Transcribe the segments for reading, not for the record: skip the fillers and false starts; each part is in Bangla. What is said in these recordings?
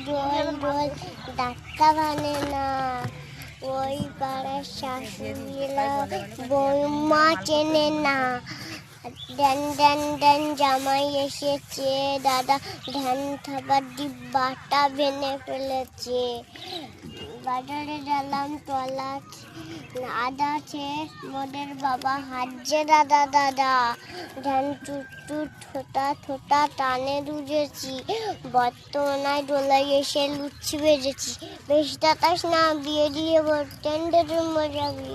রোল রোল ডাক্কা ভানে না, ওই পাড়ার শাশুড়িরা বৌমা চেনে না। ড্যান ড্যান ড্যান জামাই এসেছে, দাদা ধ্যান খাবার ডিব্বাটা ভেঙে ফেলেছে। বাজারে গেলাম তলা আদা আছে, মোদের বাবা হাজছে দাদা দাদা। ধ্যান টুট টুট ঠোঁটা ঠোঁটা টানে রুজেছি, বর্তমানায় দোলাই এসে লুচ্ছি বেজেছি। বেশ দাতাস না বিয়ে দিয়ে টেন্ডারের মজাবি।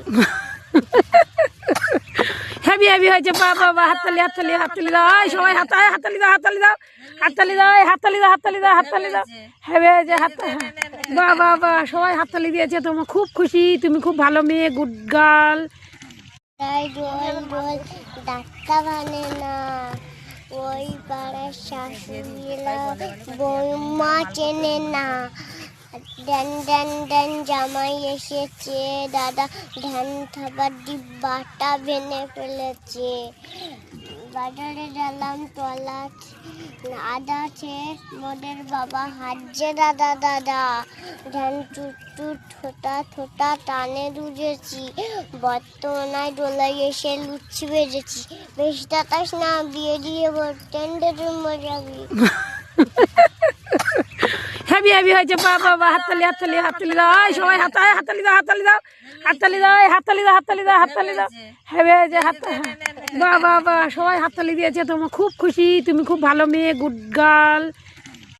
হেভি হেভি হয়েছে, বাবা বাবা, হাততালি হাততালি হাততালি দাও, সবাই হাততালি দাও, হাততালি দাও, হাততালি দাও, হাততালি দাও, হাততালি দাও, হাততালি দাও। হেভি হয়েছে, বাবা বাবা, সবাই হাততালি দিয়েছে। তোমার খুব খুশি, তুমি খুব ভালো মেয়ে, গুড গার্ল। রোল রোল ডাক্কা ভানে না, ওই পাড়ার শাশুড়িরা বৌমা চেনে না। ড্যান ড্যান ড্যান জামাই এসেছে, দাদা ধ্যান খাবার ডিব্বাটা ভেঙে ফেলেছে। বাজারে গেলাম তলা আদা আছে, মোদের বাবা হাজছে দাদা দাদা। ধ্যান টুট টুট ঠোঁটা ঠোঁটা টানে রুজেছি, বর্তমানায় দোলাই এসে লুচ্ছি বেজেছি। বেশ দাতাস না বিয়ে দিয়ে টেন্ডারের মজাবি। হেভি হেভি হয়েছে, বাবা বাবা, হাততালি হাততালি হাততালি দাও, সবাই হাততালি দাও, হাততালি দাও, হাততালি দাও, হাততালি দাও, হাততালি দাও, হাততালি দাও। হেভি হয়েছে, বাবা বাবা, সবাই হাততালি দিয়েছে। তোমার খুব খুশি, তুমি খুব ভালো মেয়ে, গুড গার্ল।